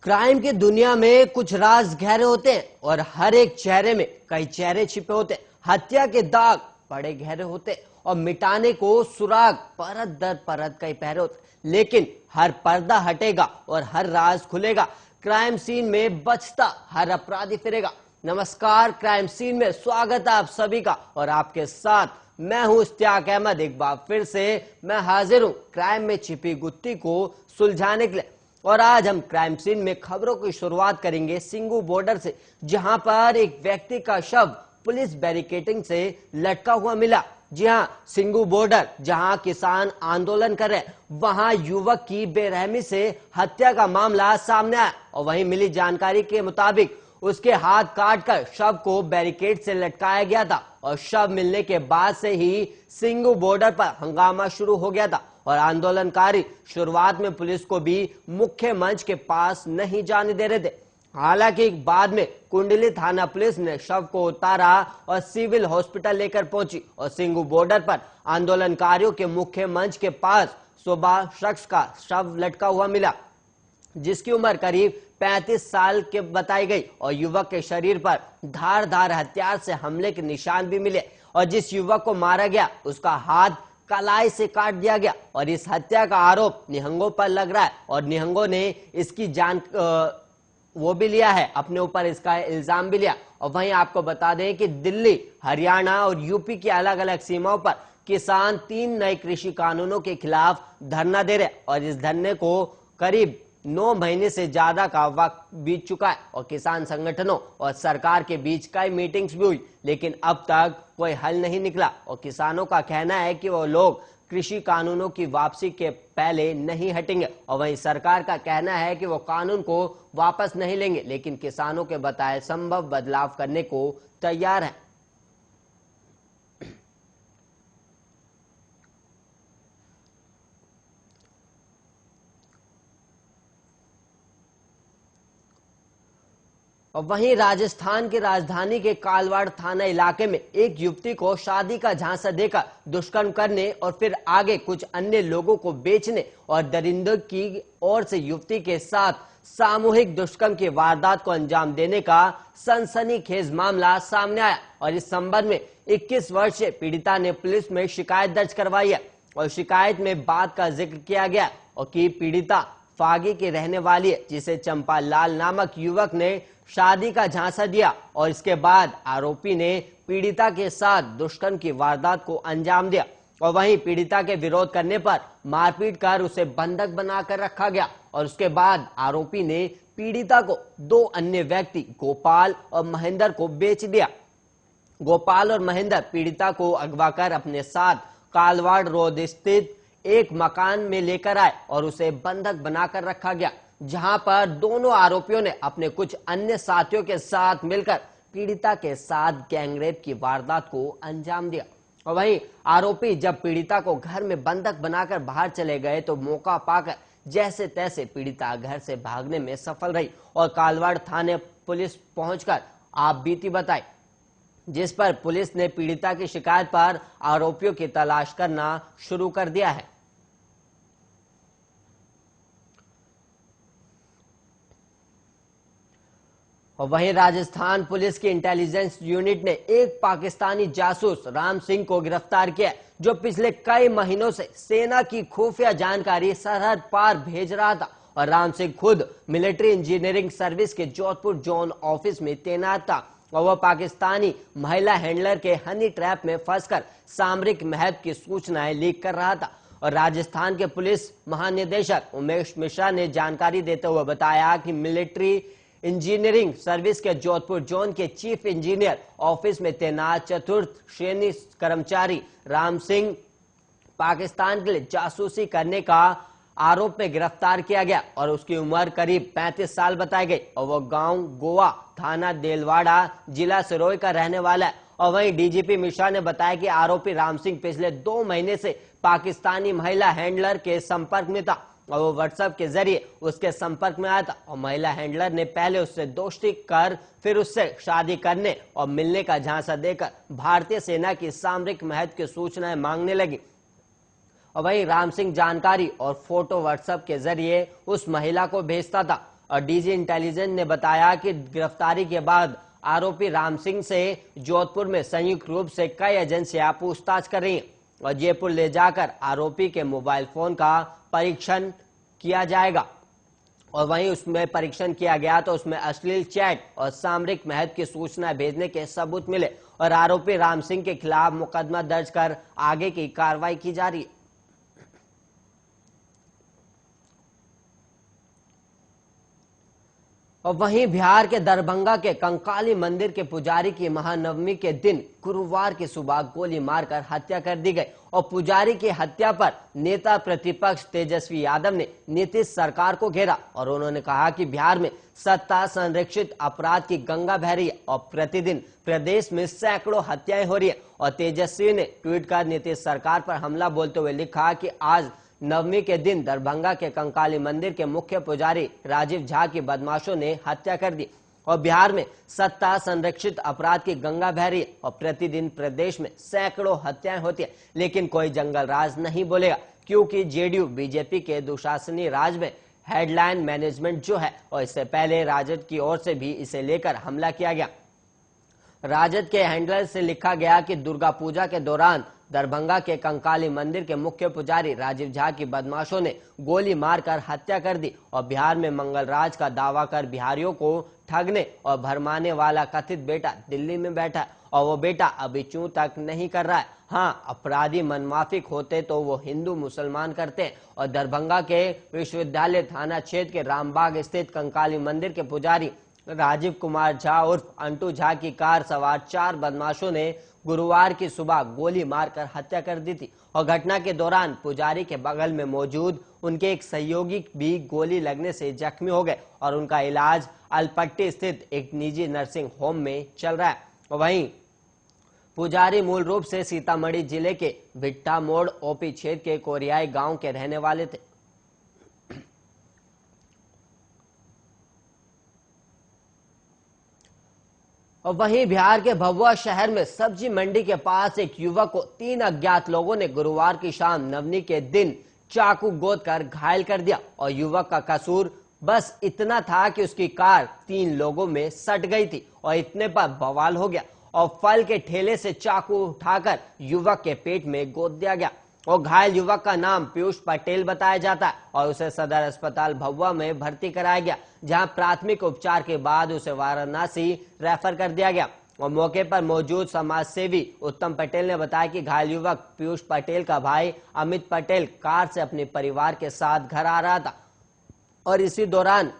Crime की दुनिया में कुछ राज गहरे होते हैं और हर एक चेहरे में कई चेहरे छिपे होते हैं। हत्या के दाग बड़े गहरे होते हैं और मिटाने को सुराग परत दर परत कई पहरे होते हैं। लेकिन हर पर्दा हटेगा और हर राज खुलेगा। क्राइम सीन में बचता हर अपराधी फिरेगा। नमस्कार, क्राइम सीन में स्वागत है आप सभी का और आपके साथ मैं हूं इश्तियाक अहमद। एक बार फिर से मैं हाजिर हूं क्राइम में छिपी गुत्थी को सुलझाने के लिए। और आज हम क्राइम सीन में खबरों की शुरुआत करेंगे सिंगू बॉर्डर से, जहां पर एक व्यक्ति का शव पुलिस बैरिकेडिंग से लटका हुआ मिला। जी हां, सिंगू बॉर्डर जहां किसान आंदोलन कर रहे, वहां युवक की बेरहमी से हत्या का मामला सामने आया और वहीं मिली जानकारी के मुताबिक उसके हाथ काटकर शव को बैरिकेड से लटकाया गया था और शव मिलने के बाद से ही सिंगू बॉर्डर पर हंगामा शुरू हो गया था और आंदोलनकारी शुरुआत में पुलिस को भी मुख्य मंच के पास नहीं जाने दे रहे थे। हालांकि बाद में कुंडली थाना पुलिस ने शव को उतारा और सिविल हॉस्पिटल लेकर पहुंची और सिंगू बॉर्डर पर आंदोलनकारियों के मुख्य मंच के पास सुबह शख्स का शव लटका हुआ मिला, जिसकी उम्र करीब 35 साल के बताई गई और युवक के शरीर पर धारदार हथियार से हमले के निशान भी मिले और जिस युवक को मारा गया उसका हाथ कलाई से काट दिया गया और इस हत्या का आरोप निहंगों पर लग रहा है और निहंगों ने इसकी वो भी लिया है, अपने ऊपर इसका इल्जाम भी लिया। और वहीं आपको बता दें कि दिल्ली, हरियाणा और यूपी की अलग अलग सीमाओं पर किसान 3 नए कृषि कानूनों के खिलाफ धरना दे रहे और इस धरने को करीब 9 महीने से ज्यादा का वक्त बीत चुका है और किसान संगठनों और सरकार के बीच कई मीटिंग्स भी हुई, लेकिन अब तक कोई हल नहीं निकला और किसानों का कहना है कि वो लोग कृषि कानूनों की वापसी के पहले नहीं हटेंगे और वहीं सरकार का कहना है कि वो कानून को वापस नहीं लेंगे, लेकिन किसानों के बताए संभव बदलाव करने को तैयार है। और वहीं राजस्थान की राजधानी के कालवाड़ थाना इलाके में एक युवती को शादी का झांसा देकर दुष्कर्म करने और फिर आगे कुछ अन्य लोगों को बेचने और दरिंदों की ओर से युवती के साथ सामूहिक दुष्कर्म की वारदात को अंजाम देने का सनसनीखेज मामला सामने आया और इस संबंध में 21 वर्षीय पीड़िता ने पुलिस में शिकायत दर्ज करवाई है और शिकायत में बात का जिक्र किया गया और कि पीड़िता फागी की रहने वाली है, जिसे चंपा लाल नामक युवक ने शादी का झांसा दिया और इसके बाद आरोपी ने पीड़िता के साथ दुष्कर्म की वारदात को अंजाम दिया और वहीं पीड़िता के विरोध करने पर मारपीट कर उसे बंधक बनाकर रखा गया और उसके बाद आरोपी ने पीड़िता को 2 अन्य व्यक्ति गोपाल और महेंद्र को बेच दिया। गोपाल और महेंद्र पीड़िता को अगवा कर अपने साथ कालवाड़ रोड स्थित एक मकान में लेकर आए और उसे बंधक बनाकर रखा गया, जहां पर दोनों आरोपियों ने अपने कुछ अन्य साथियों के साथ मिलकर पीड़िता के साथ गैंगरेप की वारदात को अंजाम दिया। और वहीं आरोपी जब पीड़िता को घर में बंधक बनाकर बाहर चले गए तो मौका पाकर जैसे तैसे पीड़िता घर से भागने में सफल रही और कालवाड़ थाने पुलिस पहुंचकर आप बीती बताई, जिस पर पुलिस ने पीड़िता की शिकायत पर आरोपियों की तलाश करना शुरू कर दिया है। और वहीं राजस्थान पुलिस की इंटेलिजेंस यूनिट ने एक पाकिस्तानी जासूस राम सिंह को गिरफ्तार किया, जो पिछले कई महीनों से सेना की खुफिया जानकारी सरहद पार भेज रहा था और राम सिंह खुद मिलिट्री इंजीनियरिंग सर्विस के जोधपुर जोन ऑफिस में तैनात था और वह पाकिस्तानी महिला हैंडलर के हनी ट्रैप में फंसकर सामरिक महत्व की सूचनाएं लीक कर रहा था। और राजस्थान के पुलिस महानिदेशक उमेश मिश्रा ने जानकारी देते हुए बताया कि मिलिट्री इंजीनियरिंग सर्विस के जोधपुर जोन के चीफ इंजीनियर ऑफिस में तैनात चतुर्थ श्रेणी कर्मचारी राम सिंह पाकिस्तान के लिए जासूसी करने का आरोप में गिरफ्तार किया गया और उसकी उम्र करीब 35 साल बताई गई और वह गांव गोवा, थाना देलवाड़ा, जिला सिरोही का रहने वाला है। और वहीं डीजीपी मिश्रा ने बताया कि आरोपी राम सिंह पिछले 2 महीने से पाकिस्तानी महिला हैंडलर के संपर्क में था और वो व्हाट्सएप के जरिए उसके संपर्क में आया था और महिला हैंडलर ने पहले उससे दोस्ती कर फिर उससे शादी करने और मिलने का झांसा देकर भारतीय सेना की सामरिक महत्व की सूचनाएं मांगने लगी। और वहीं राम सिंह जानकारी और फोटो व्हाट्सएप के जरिए उस महिला को भेजता था और डीजी इंटेलिजेंस ने बताया कि गिरफ्तारी के बाद आरोपी राम सिंह से जोधपुर में संयुक्त रूप से कई एजेंसियां पूछताछ कर रही हैं और जयपुर ले जाकर आरोपी के मोबाइल फोन का परीक्षण किया जाएगा। और वहीं उसमें परीक्षण किया गया तो उसमें अश्लील चैट और सामरिक महत्व की सूचना भेजने के सबूत मिले और आरोपी राम सिंह के खिलाफ मुकदमा दर्ज कर आगे की कार्रवाई की जा रही है। और वहीं बिहार के दरभंगा के कंकाली मंदिर के पुजारी की महानवमी के दिन गुरुवार की सुबह गोली मारकर हत्या कर दी गई और पुजारी की हत्या पर नेता प्रतिपक्ष तेजस्वी यादव ने नीतीश सरकार को घेरा और उन्होंने कहा कि बिहार में सत्ता संरक्षित अपराध की गंगा बह रही है और प्रतिदिन प्रदेश में सैकड़ों हत्याएं हो रही है। और तेजस्वी ने ट्वीट कर नीतीश सरकार पर हमला बोलते हुए लिखा कि आज नवमी के दिन दरभंगा के कंकाली मंदिर के मुख्य पुजारी राजीव झा की बदमाशों ने हत्या कर दी और बिहार में सत्ता संरक्षित अपराध की गंगा बह रही है और प्रतिदिन प्रदेश में सैकड़ों हत्याएं होती है, लेकिन कोई जंगल राज नहीं बोलेगा क्योंकि जेडीयू बीजेपी के दुशासनी राज में हेडलाइन मैनेजमेंट जो है और इससे पहले राजद की ओर से भी इसे लेकर हमला किया गया। राजद के हैंडलर से लिखा गया कि दुर्गा पूजा के दौरान दरभंगा के कंकाली मंदिर के मुख्य पुजारी राजीव झा की बदमाशों ने गोली मारकर हत्या कर दी और बिहार में मंगलराज का दावा कर बिहारियों को ठगने और भरमाने वाला कथित बेटा दिल्ली में बैठा है और वो बेटा अभी चूं तक नहीं कर रहा है। हाँ, अपराधी मनमाफिक होते तो वो हिंदू मुसलमान करते हैं और दरभंगा के विश्वविद्यालय थाना क्षेत्र के रामबाग स्थित कंकाली मंदिर के पुजारी राजीव कुमार झा उर्फ अंटू झा की कार सवार 4 बदमाशों ने गुरुवार की सुबह गोली मारकर हत्या कर दी थी और घटना के दौरान पुजारी के बगल में मौजूद उनके एक सहयोगी भी गोली लगने से जख्मी हो गए और उनका इलाज अलपट्टी स्थित एक निजी नर्सिंग होम में चल रहा है। वहीं पुजारी मूल रूप से सीतामढ़ी जिले के भिट्टा मोड़ ओपी क्षेत्र के कोरियाई गांव के रहने वाले थे। और वहीं बिहार के भभुआ शहर में सब्जी मंडी के पास एक युवक को 3 अज्ञात लोगों ने गुरुवार की शाम नवमी के दिन चाकू गोद कर घायल कर दिया और युवक का कसूर बस इतना था कि उसकी कार 3 लोगों में सट गई थी और इतने पर बवाल हो गया और फल के ठेले से चाकू उठाकर युवक के पेट में गोद दिया गया और घायल युवक का नाम पीयूष पटेल बताया जाता है और उसे सदर अस्पताल भभुआ में भर्ती कराया गया, जहां प्राथमिक उपचार के बाद उसे वाराणसी रेफर कर दिया गया। और मौके पर मौजूद समाज सेवी उत्तम पटेल ने बताया कि घायल युवक पीयूष पटेल का भाई अमित पटेल कार से अपने परिवार के साथ घर आ रहा था और इसी दौरान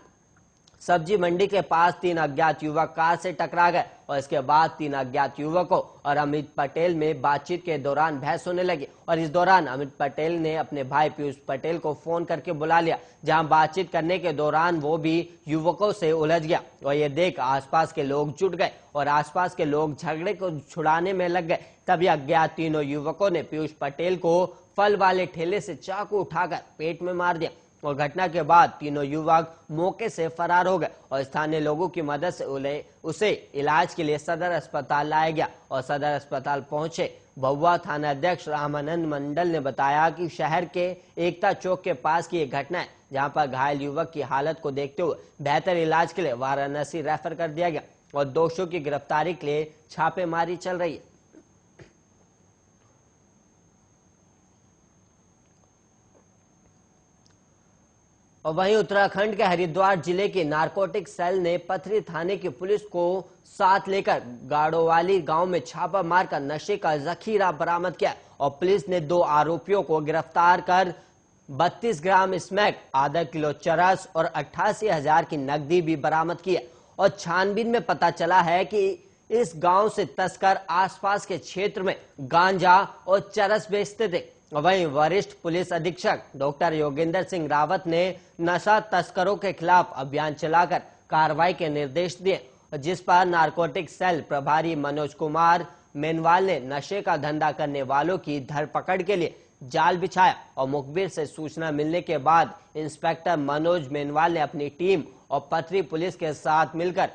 सब्जी मंडी के पास 3 अज्ञात युवक कार से टकरा गए और इसके बाद 3 अज्ञात युवकों और अमित पटेल में बातचीत के दौरान बहस होने लगी और इस दौरान अमित पटेल ने अपने भाई पीयूष पटेल को फोन करके बुला लिया, जहां बातचीत करने के दौरान वो भी युवकों से उलझ गया और ये देख आसपास के लोग जुट गए और आसपास के लोग झगड़े को छुड़ाने में लग गए। तभी अज्ञात तीनों युवकों ने पीयूष पटेल को फल वाले ठेले से चाकू उठाकर पेट में मार दिया और घटना के बाद तीनों युवक मौके से फरार हो गए और स्थानीय लोगों की मदद से उसे इलाज के लिए सदर अस्पताल लाया गया और सदर अस्पताल पहुंचे भभुआ थाना अध्यक्ष रामानंद मंडल ने बताया कि शहर के एकता चौक के पास की एक घटना है, जहां पर घायल युवक की हालत को देखते हुए बेहतर इलाज के लिए वाराणसी रेफर कर दिया गया और दोषियों की गिरफ्तारी के लिए छापेमारी चल रही है। और वहीं उत्तराखंड के हरिद्वार जिले के नारकोटिक सेल ने पथरी थाने की पुलिस को साथ लेकर गाड़ोवाली गांव में छापा मारकर नशे का जखीरा बरामद किया और पुलिस ने 2 आरोपियों को गिरफ्तार कर 32 ग्राम स्मैक, आधा किलो चरस और 88,000 की नकदी भी बरामद की है। और छानबीन में पता चला है कि इस गांव से तस्कर आसपास के क्षेत्र में गांजा और चरस बेचते थे। वहीं वरिष्ठ पुलिस अधीक्षक डॉक्टर योगेंद्र सिंह रावत ने नशा तस्करों के खिलाफ अभियान चलाकर कार्रवाई के निर्देश दिए, जिस पर नारकोटिक सेल प्रभारी मनोज कुमार मेनवाल ने नशे का धंधा करने वालों की धरपकड़ के लिए जाल बिछाया और मुखबिर से सूचना मिलने के बाद इंस्पेक्टर मनोज मेनवाल ने अपनी टीम और पथरी पुलिस के साथ मिलकर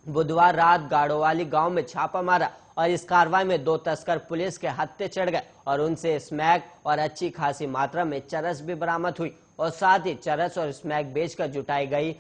बुधवार रात गाड़ोवाली गांव में छापा मारा और इस कार्रवाई में 2 तस्कर पुलिस के हत्थे चढ़ गए और उनसे स्मैक और अच्छी खासी मात्रा में चरस भी बरामद हुई और साथ ही चरस और स्मैक बेचकर जुटाई गई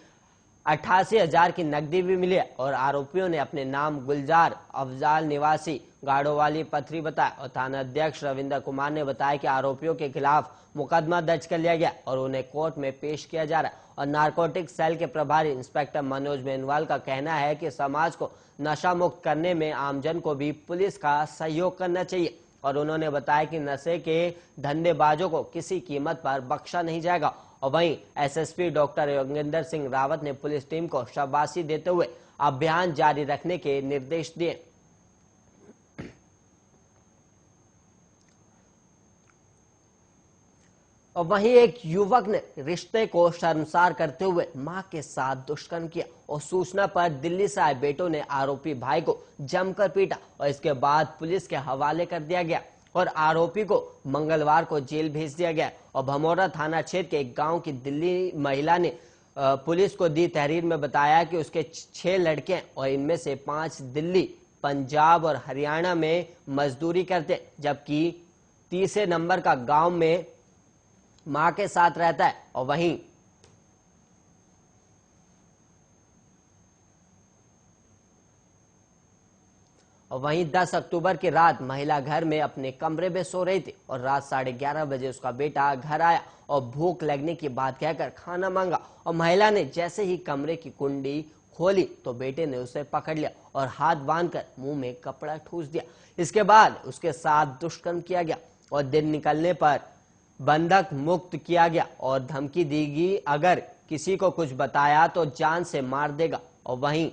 88,000 की नकदी भी मिली है और आरोपियों ने अपने नाम गुलजार अफजाल निवासी गाड़ोवाली पथरी बताया और थाना अध्यक्ष रविंद्र कुमार ने बताया कि आरोपियों के खिलाफ मुकदमा दर्ज कर लिया गया और उन्हें कोर्ट में पेश किया जा रहा है। और नारकोटिक सेल के प्रभारी इंस्पेक्टर मनोज मेनवाल का कहना है कि समाज को नशा मुक्त करने में आमजन को भी पुलिस का सहयोग करना चाहिए और उन्होंने बताया कि नशे के धंधेबाजों को किसी कीमत पर बख्शा नहीं जाएगा। और वहीं एसएसपी डॉक्टर योगेंद्र सिंह रावत ने पुलिस टीम को शाबाशी देते हुए अभियान जारी रखने के निर्देश दिए। और वहीं एक युवक ने रिश्ते को शर्मसार करते हुए मां के साथ दुष्कर्म किया और सूचना पर दिल्ली से आए बेटों ने आरोपी भाई को जमकर पीटा और इसके बाद पुलिस के हवाले कर दिया गया और आरोपी को मंगलवार को जेल भेज दिया गया। और भमोरा थाना क्षेत्र के एक गांव की दिल्ली महिला ने पुलिस को दी तहरीर में बताया कि उसके 6 लड़के हैं और इनमें से 5 दिल्ली, पंजाब और हरियाणा में मजदूरी करते, जबकि तीसरे नंबर का गांव में मां के साथ रहता है। और वहीं 10 अक्टूबर की रात महिला घर में अपने कमरे में सो रही थी और रात 11:30 बजे उसका बेटा घर आया और भूख लगने की बात कहकर खाना मांगा और महिला ने जैसे ही कमरे की कुंडी खोली तो बेटे ने उसे पकड़ लिया और हाथ बांधकर मुंह में कपड़ा ठूस दिया। इसके बाद उसके साथ दुष्कर्म किया गया और दिन निकलने पर बंधक मुक्त किया गया और धमकी दी गई अगर किसी को कुछ बताया तो जान से मार देगा। और वहीं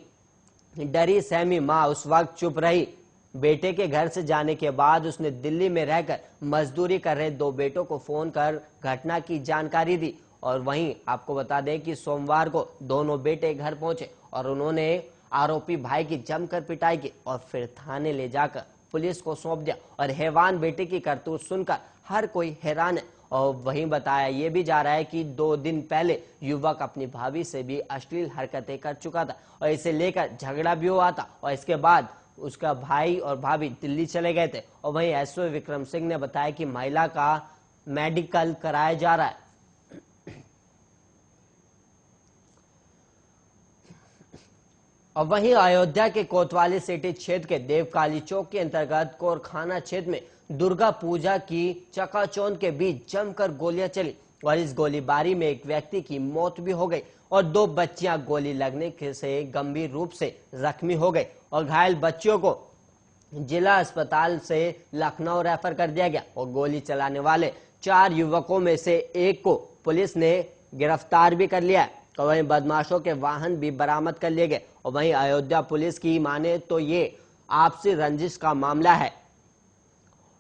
डरी सहमी मां उस वक्त चुप रही। बेटे के घर से जाने के बाद उसने दिल्ली में रहकर मजदूरी कर रहे 2 बेटों को फोन कर घटना की जानकारी दी। और वहीं आपको बता दें कि सोमवार को दोनों बेटे घर पहुंचे और उन्होंने आरोपी भाई की जमकर पिटाई की और फिर थाने ले जाकर पुलिस को सौंप दिया। और हैवान बेटे की करतूत सुनकर हर कोई हैरान है। और वहीं बताया ये भी जा रहा है कि 2 दिन पहले युवक अपनी भाभी से भी अश्लील हरकतें कर चुका था और इसे लेकर झगड़ा भी हुआ था और इसके बाद उसका भाई और भाभी दिल्ली चले गए थे। और वहीं एसओ विक्रम सिंह ने बताया कि महिला का मेडिकल कराया जा रहा है। और वहीं अयोध्या के कोतवाली सिटी क्षेत्र के देवकाली चौक के अंतर्गत कोरखाना क्षेत्र में दुर्गा पूजा की चकाचौंध के बीच जमकर गोलियां चली और इस गोलीबारी में एक व्यक्ति की मौत भी हो गई और 2 बच्चियां गोली लगने से गंभीर रूप से जख्मी हो गई और घायल बच्चियों को जिला अस्पताल से लखनऊ रेफर कर दिया गया। और गोली चलाने वाले 4 युवकों में से एक को पुलिस ने गिरफ्तार भी कर लिया है और वहीं बदमाशों के वाहन भी बरामद कर लिए गए। और वहीं अयोध्या पुलिस की माने तो ये आपसी रंजिश का मामला है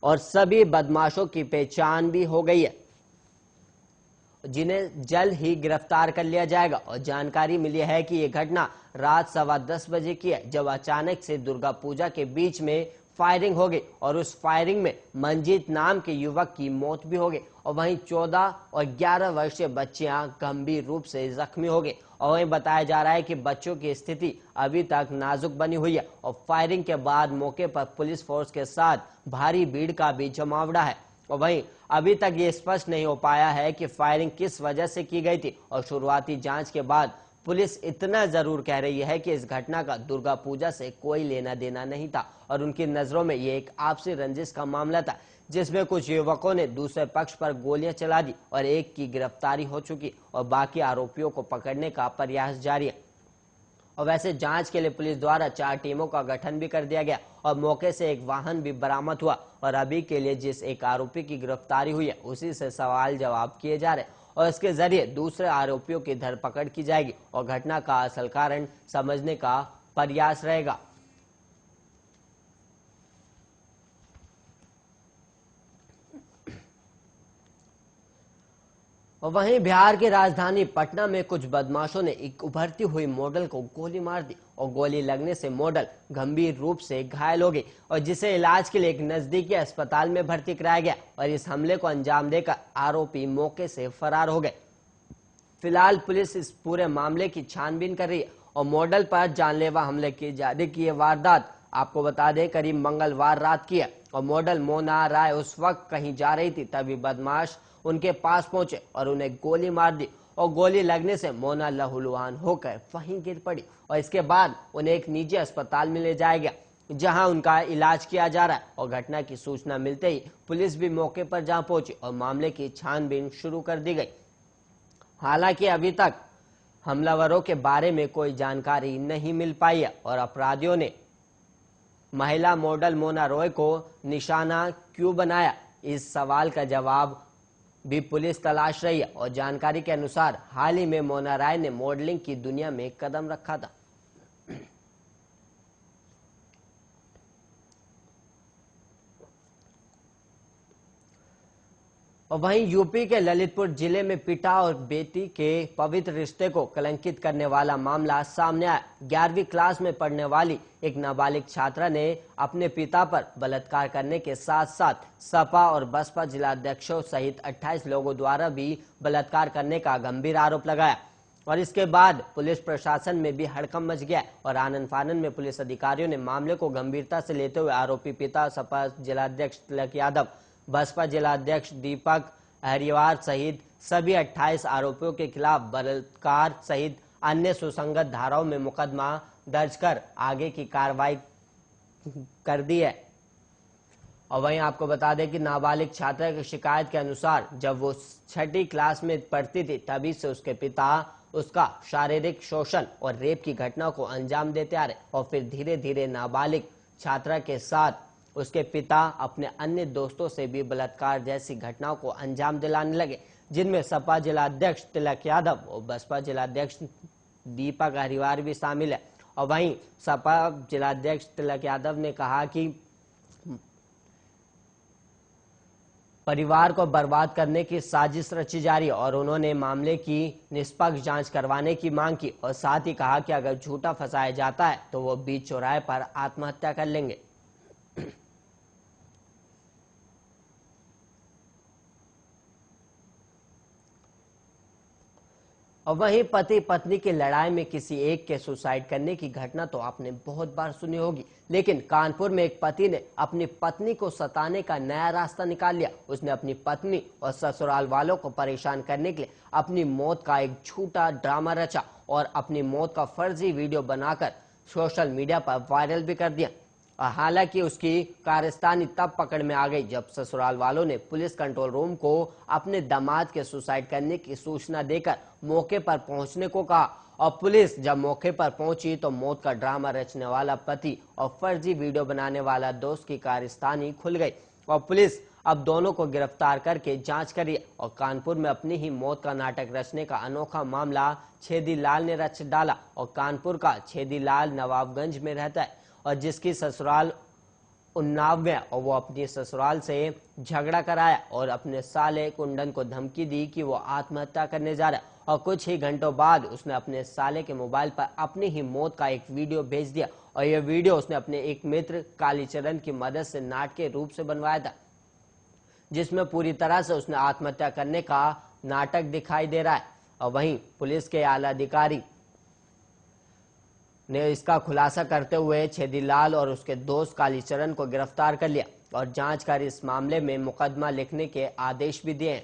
और सभी बदमाशों की पहचान भी हो गई है जिन्हें जल्द ही गिरफ्तार कर लिया जाएगा। और जानकारी मिली है कि यह घटना रात 10:15 बजे की है जब अचानक से दुर्गा पूजा के बीच में फायरिंग हो गई और उस फायरिंग में मंजीत नाम के युवक की मौत भी हो गई और वहीं 14 और 11 वर्षीय बच्चियां गंभीर रूप से जख्मी हो गई। और वहीं बताया जा रहा है कि बच्चों की स्थिति अभी तक नाजुक बनी हुई है और फायरिंग के बाद मौके पर पुलिस फोर्स के साथ भारी भीड़ का भी जमावड़ा है। और वहीं अभी तक ये स्पष्ट नहीं हो पाया है कि फायरिंग किस वजह से की गई थी और शुरुआती जांच के बाद पुलिस इतना जरूर कह रही है कि इस घटना का दुर्गा पूजा से कोई लेना देना नहीं था और उनकी नजरों में ये एक आपसी रंजिश का मामला था जिसमें कुछ युवकों ने दूसरे पक्ष पर गोलियां चला दी और एक की गिरफ्तारी हो चुकी और बाकी आरोपियों को पकड़ने का प्रयास जारी है। और वैसे जांच के लिए पुलिस द्वारा 4 टीमों का गठन भी कर दिया गया और मौके से एक वाहन भी बरामद हुआ और अभी के लिए जिस एक आरोपी की गिरफ्तारी हुई है उसी से सवाल जवाब किए जा रहे हैं और इसके जरिए दूसरे आरोपियों की धरपकड़ की जाएगी और घटना का असल कारण समझने का प्रयास रहेगा। और वहीं बिहार की राजधानी पटना में कुछ बदमाशों ने एक उभरती हुई मॉडल को गोली मार दी और गोली लगने से मॉडल गंभीर रूप से घायल हो गई और जिसे इलाज के लिए एक नजदीकी अस्पताल में भर्ती कराया गया और इस हमले को अंजाम देकर आरोपी मौके से फरार हो गए। फिलहाल पुलिस इस पूरे मामले की छानबीन कर रही है और मॉडल पर जानलेवा हमले किए जाने की वारदात आपको बता दें करीब मंगलवार रात की है और मॉडल मोना राय उस वक्त कहीं जा रही थी तभी बदमाश उनके पास पहुंचे और उन्हें गोली मार दी और गोली लगने से मोना लहूलुहान होकर वहीं गिर पड़ी और इसके बाद उन्हें एक निजी अस्पताल में ले जाया गया, जहां उनका इलाज किया जा रहा है। और घटना की सूचना मिलते ही पुलिस भी मौके पर जा पहुंची और मामले की छानबीन शुरू कर दी गई। हालांकि अभी तक हमलावरों के बारे में कोई जानकारी नहीं मिल पाई है और अपराधियों ने महिला मॉडल मोना रॉय को निशाना क्यों बनाया, इस सवाल का जवाब भी पुलिस तलाश रही है। और जानकारी के अनुसार हाल ही में मोना रॉय ने मॉडलिंग की दुनिया में कदम रखा था। और वहीं यूपी के ललितपुर जिले में पिता और बेटी के पवित्र रिश्ते को कलंकित करने वाला मामला सामने आया। 11वीं क्लास में पढ़ने वाली एक नाबालिग छात्रा ने अपने पिता पर बलात्कार करने के साथ साथ सपा और बसपा जिलाध्यक्षों सहित 28 लोगों द्वारा भी बलात्कार करने का गंभीर आरोप लगाया। और इसके बाद पुलिस प्रशासन में भी हड़कंप मच गया और आनन फानन में पुलिस अधिकारियों ने मामले को गंभीरता से लेते हुए आरोपी पिता, सपा जिलाध्यक्ष तिलक यादव, बसपा जिलाध्यक्ष दीपक हरिवार सहित सभी 28 आरोपियों के खिलाफ बलात्कार सहित अन्य सुसंगत धाराओं में मुकदमा दर्ज कर आगे की कार्रवाई कर दी है। और वहीं आपको बता दें कि नाबालिग छात्रा की शिकायत के अनुसार जब वो 6ठी क्लास में पढ़ती थी तभी से उसके पिता उसका शारीरिक शोषण और रेप की घटना को अंजाम देते आ रहे और फिर धीरे धीरे नाबालिग छात्रा के साथ उसके पिता अपने अन्य दोस्तों से भी बलात्कार जैसी घटनाओं को अंजाम दिलाने लगे, जिनमें सपा जिलाध्यक्ष तिलक यादव और बसपा जिलाध्यक्ष दीपक हरिवार भी शामिल है। और वहीं सपा जिलाध्यक्ष तिलक यादव ने कहा कि परिवार को बर्बाद करने की साजिश रची जा रही है और उन्होंने मामले की निष्पक्ष जांच करवाने की मांग की और साथ ही कहा कि अगर झूठा फंसाया जाता है तो वो बीच चौराहे पर आत्महत्या कर लेंगे। और वहीं पति पत्नी की लड़ाई में किसी एक के सुसाइड करने की घटना तो आपने बहुत बार सुनी होगी, लेकिन कानपुर में एक पति ने अपनी पत्नी को सताने का नया रास्ता निकाल लिया। उसने अपनी पत्नी और ससुराल वालों को परेशान करने के लिए अपनी मौत का एक झूठा ड्रामा रचा और अपनी मौत का फर्जी वीडियो बनाकर सोशल मीडिया पर वायरल भी कर दिया। हालांकि उसकी कारस्तानी तब पकड़ में आ गई जब ससुराल वालों ने पुलिस कंट्रोल रूम को अपने दामाद के सुसाइड करने की सूचना देकर मौके पर पहुंचने को कहा। और पुलिस जब मौके पर पहुंची तो मौत का ड्रामा रचने वाला पति और फर्जी वीडियो बनाने वाला दोस्त की कारस्तानी खुल गई और पुलिस अब दोनों को गिरफ्तार करके जांच करी। और कानपुर में अपनी ही मौत का नाटक रचने का अनोखा मामला छेदी लाल ने रच डाला। और कानपुर का छेदी लाल नवाबगंज में रहता है और जिसकी ससुराल उन्नाव में और वो अपनी ससुराल से झगड़ा कराया और अपने साले कुंदन को धमकी दी कि वो आत्महत्या करने जा रहा है। और कुछ ही घंटों बाद उसने अपने साले के मोबाइल पर अपनी ही मौत का एक वीडियो भेज दिया और यह वीडियो उसने अपने एक मित्र कालीचरण की मदद से नाटकीय रूप से बनवाया था, जिसमें पूरी तरह से उसने आत्महत्या करने का नाटक दिखाई दे रहा है। और वहीं पुलिस के आला अधिकारी ने इसका खुलासा करते हुए छेदीलाल और उसके दोस्त कालीचरण को गिरफ्तार कर लिया और जांच कर इस मामले में मुकदमा लिखने के आदेश भी दिए हैं।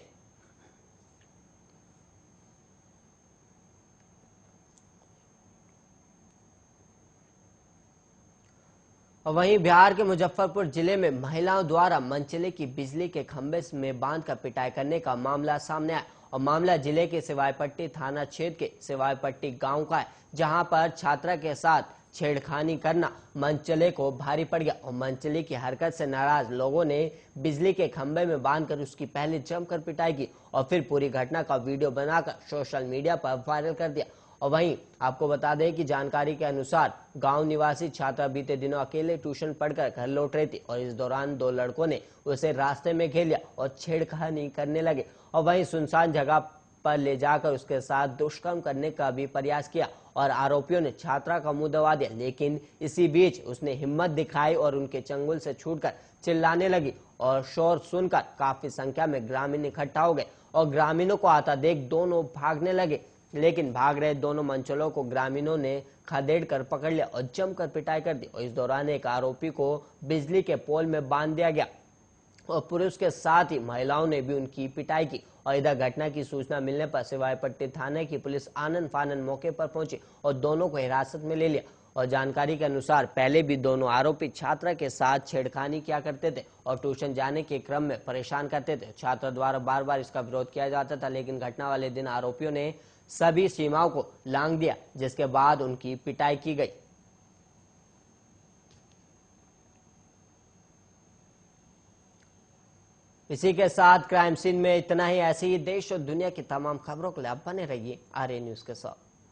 और वहीं बिहार के मुजफ्फरपुर जिले में महिलाओं द्वारा मनचले की बिजली के खंभे में बांधकर पिटाई करने का मामला सामने आया। और मामला जिले के सिवायपट्टी थाना क्षेत्र के सिवायपट्टी गांव का है, जहां पर छात्रा के साथ छेड़खानी करना मनचले को भारी पड़ गया। और मनचले की हरकत से नाराज लोगों ने बिजली के खंभे में बांधकर उसकी पहले जमकर पिटाई की और फिर पूरी घटना का वीडियो बनाकर सोशल मीडिया पर वायरल कर दिया। और वहीं आपको बता दें कि जानकारी के अनुसार गांव निवासी छात्रा बीते दिनों अकेले ट्यूशन पढ़कर घर लौट रही थी और इस दौरान दो लड़कों ने उसे रास्ते में घेर लिया और छेड़खानी करने लगे और वहीं सुनसान जगह पर ले जाकर उसके साथ दुष्कर्म करने का भी प्रयास किया और आरोपियों ने छात्रा का मुंह दबा दिया। लेकिन इसी बीच उसने हिम्मत दिखाई और उनके चंगुल से छूटकर चिल्लाने लगी और शोर सुनकर काफी संख्या में ग्रामीण इकट्ठा हो गए और ग्रामीणों को आता देख दोनों भागने लगे। लेकिन भाग रहे दोनों मनचलों को ग्रामीणों ने खदेड़ कर पकड़ लिया और जमकर पिटाई कर दी और इस दौरान एक आरोपी को बिजली के पोल में बांध दिया गया और पुरुष के साथ ही महिलाओं ने भी उनकी पिटाई की और इधर घटना की सूचना मिलने पर सिवाईपट्टी थाने की पुलिस आनन फानन मौके पर पहुंची और दोनों को हिरासत में ले लिया। और जानकारी के अनुसार पहले भी दोनों आरोपी छात्रा के साथ छेड़खानी किया करते थे और ट्यूशन जाने के क्रम में परेशान करते थे। छात्रा द्वारा बार बार इसका विरोध किया जाता था, लेकिन घटना वाले दिन आरोपियों ने सभी सीमाओं को लांघ दिया, जिसके बाद उनकी पिटाई की गई। इसी के साथ क्राइम सीन में इतना ही। ऐसी ही देश और दुनिया की तमाम खबरों के लिए आप बने रहिए आर्य न्यूज के साथ।